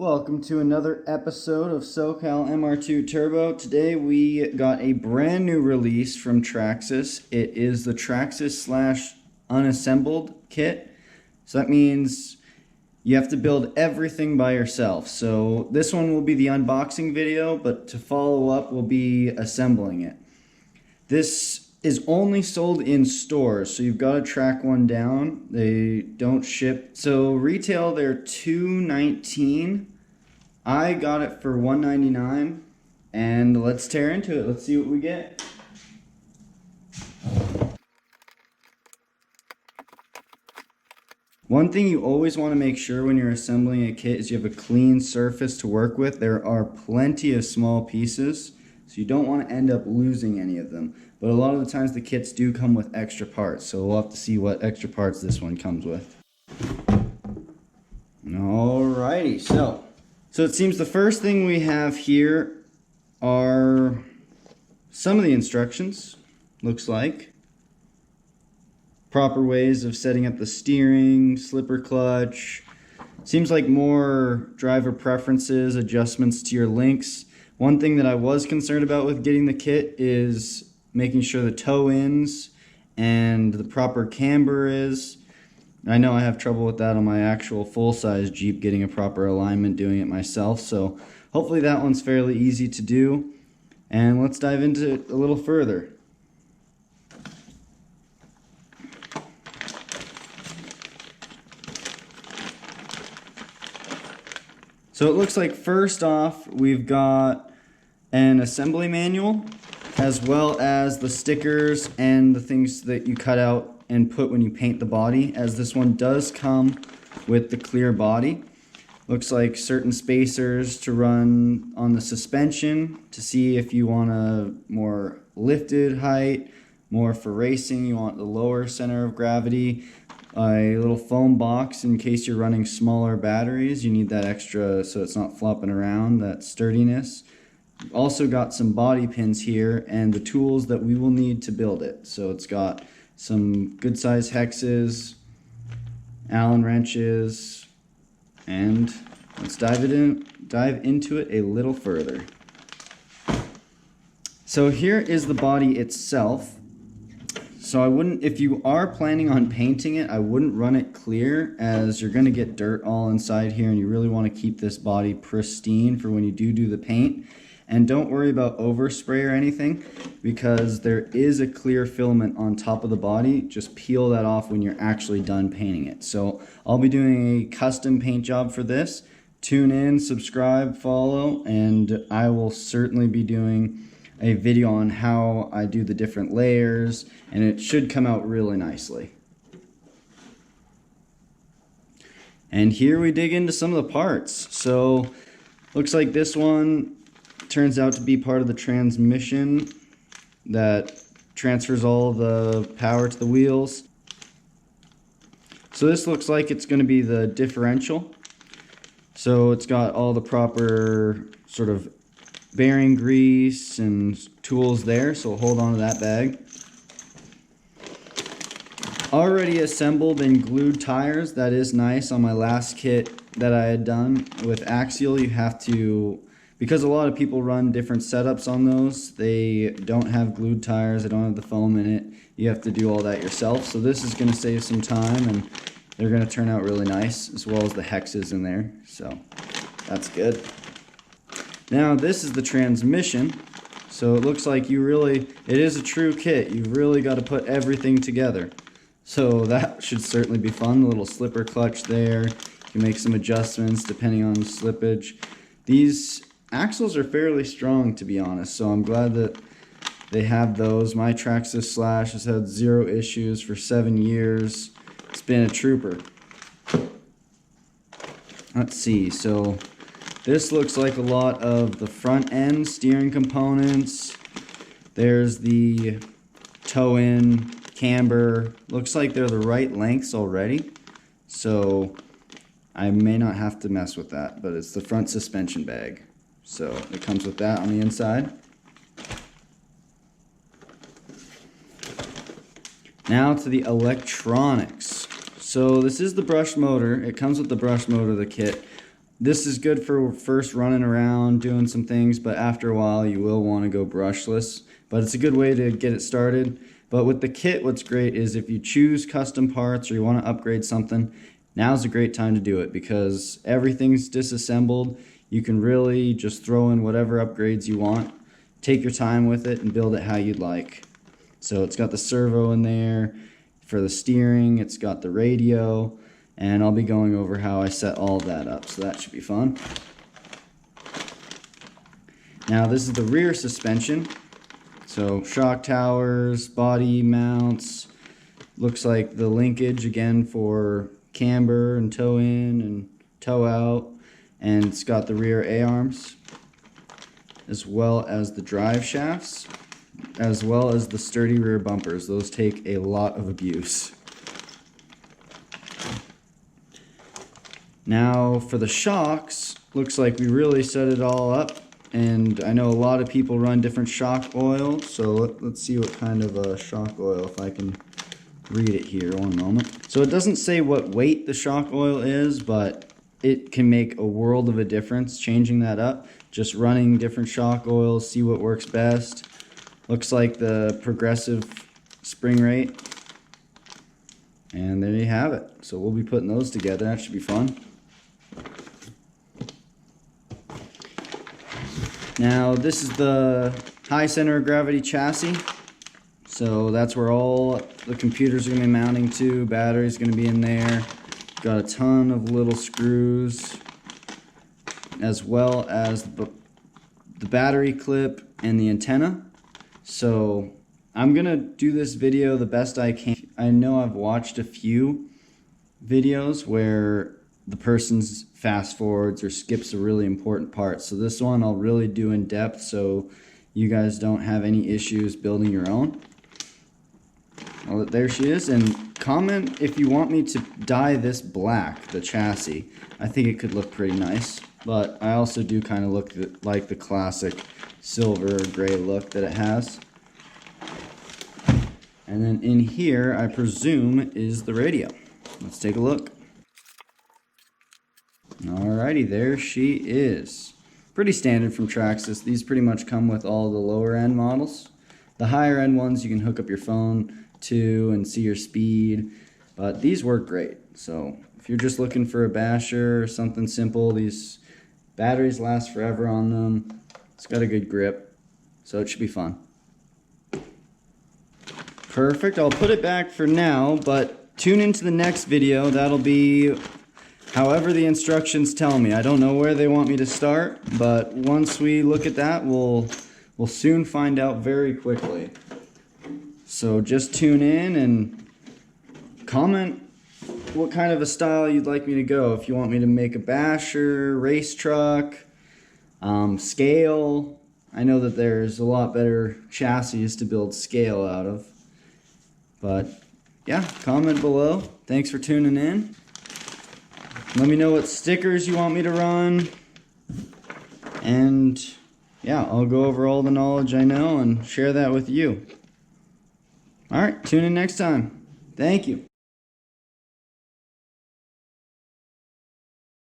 Welcome to another episode of SoCal MR2 Turbo. Today we got a brand new release from Traxxas. It is the Traxxas / unassembled kit. So that means you have to build everything by yourself. So this one will be the unboxing video, but to follow up we'll be assembling it. This is only sold in stores, so you've got to track one down. They don't ship. So retail they're $2.19. I got it for $1.99, and let's tear into it. Let's see what we get. One thing you always want to make sure when you're assembling a kit is you have a clean surface to work with. There are plenty of small pieces, so you don't want to end up losing any of them. But a lot of the times the kits do come with extra parts, so we'll have to see what extra parts this one comes with. Alrighty, so it seems the first thing we have here are some of the instructions, looks like. Proper ways of setting up the steering, slipper clutch. Seems like more driver preferences, adjustments to your links. One thing that I was concerned about with getting the kit is making sure the toe ins and the proper camber is. I know I have trouble with that on my actual full-size Jeep, getting a proper alignment, doing it myself, so hopefully that one's fairly easy to do. And let's dive into it a little further. So it looks like first off we've got an assembly manual, as well as the stickers and the things that you cut out and put when you paint the body, as this one does come with the clear body. Looks like certain spacers to run on the suspension to see if you want a more lifted height, more for racing, you want the lower center of gravity. A little foam box in case you're running smaller batteries, you need that extra so it's not flopping around, that sturdiness. Also got some body pins here and the tools that we will need to build it. So it's got some good size hexes, Allen wrenches, and let's dive into it a little further. So here is the body itself. So I wouldn't, if you are planning on painting it, I wouldn't run it clear, as you're going to get dirt all inside here and you really want to keep this body pristine for when you do the paint. And don't worry about overspray or anything, because there is a clear filament on top of the body. Just peel that off when you're actually done painting it. So I'll be doing a custom paint job for this. Tune in, subscribe, follow, and I will certainly be doing a video on how I do the different layers, and it should come out really nicely. And here we dig into some of the parts. So looks like this one turns out to be part of the transmission that transfers all the power to the wheels. So this looks like it's going to be the differential. So it's got all the proper sort of bearing grease and tools there, so we'll hold on to that bag. Already assembled and glued tires, that is nice. On my last kit that I had done with Axial, you have to, because a lot of people run different setups on those, they don't have glued tires, they don't have the foam in it, you have to do all that yourself. So this is going to save some time, and they're going to turn out really nice, as well as the hexes in there, so that's good. Now this is the transmission, so it looks like it is a true kit. You've really got to put everything together. So that should certainly be fun. The little slipper clutch there. You can make some adjustments depending on slippage. These axles are fairly strong, to be honest, so I'm glad that they have those. My Traxxas Slash has had 0 issues for 7 years. It's been a trooper. Let's see, so this looks like a lot of the front end steering components. There's the toe in, camber. Looks like they're the right lengths already, so I may not have to mess with that, but it's the front suspension bag. So it comes with that on the inside. Now to the electronics. So this is the brush motor. It comes with the brush motor, the kit. This is good for first running around, doing some things, but after a while you will want to go brushless. But it's a good way to get it started. But with the kit, what's great is if you choose custom parts or you want to upgrade something, now's a great time to do it because everything's disassembled. You can really just throw in whatever upgrades you want, take your time with it, and build it how you'd like. So it's got the servo in there for the steering, it's got the radio, and I'll be going over how I set all of that up, so that should be fun. Now this is the rear suspension. So shock towers, body mounts, looks like the linkage again for camber and toe in and toe out, and it's got the rear A-arms as well as the drive shafts, as well as the sturdy rear bumpers. Those take a lot of abuse. Now for the shocks, looks like we really set it all up, and I know a lot of people run different shock oil, so let's see what kind of a shock oil, if I can read it here, one moment. So it doesn't say what weight the shock oil is, but it can make a world of a difference changing that up. Just running different shock oils, see what works best. Looks like the progressive spring rate. And there you have it. So we'll be putting those together. That should be fun. Now this is the high center of gravity chassis. So that's where all the computers are going to be mounting to. Battery's going to be in there. Got a ton of little screws, as well as the battery clip and the antenna. So I'm going to do this video the best I can. I know I've watched a few videos where the person's fast forwards or skips a really important part. So this one I'll really do in depth so you guys don't have any issues building your own. Well, there she is, and comment if you want me to dye this black, the chassis. I think it could look pretty nice, but I also do kind of look like the classic silver or gray look that it has. And then in here, I presume, is the radio. Let's take a look. Alrighty, there she is. Pretty standard from Traxxas. These pretty much come with all the lower end models. The higher end ones you can hook up your phone to and see your speed, but these work great. So if you're just looking for a basher or something simple, these batteries last forever on them. It's got a good grip, so it should be fun. Perfect, I'll put it back for now, but tune into the next video. That'll be however the instructions tell me. I don't know where they want me to start, but once we look at that, we'll soon find out very quickly. So just tune in and comment what kind of a style you'd like me to go. If you want me to make a basher, race truck, scale. I know that there's a lot better chassis to build scale out of. But yeah, comment below. Thanks for tuning in. Let me know what stickers you want me to run. And yeah, I'll go over all the knowledge I know and share that with you. Alright, tune in next time. Thank you.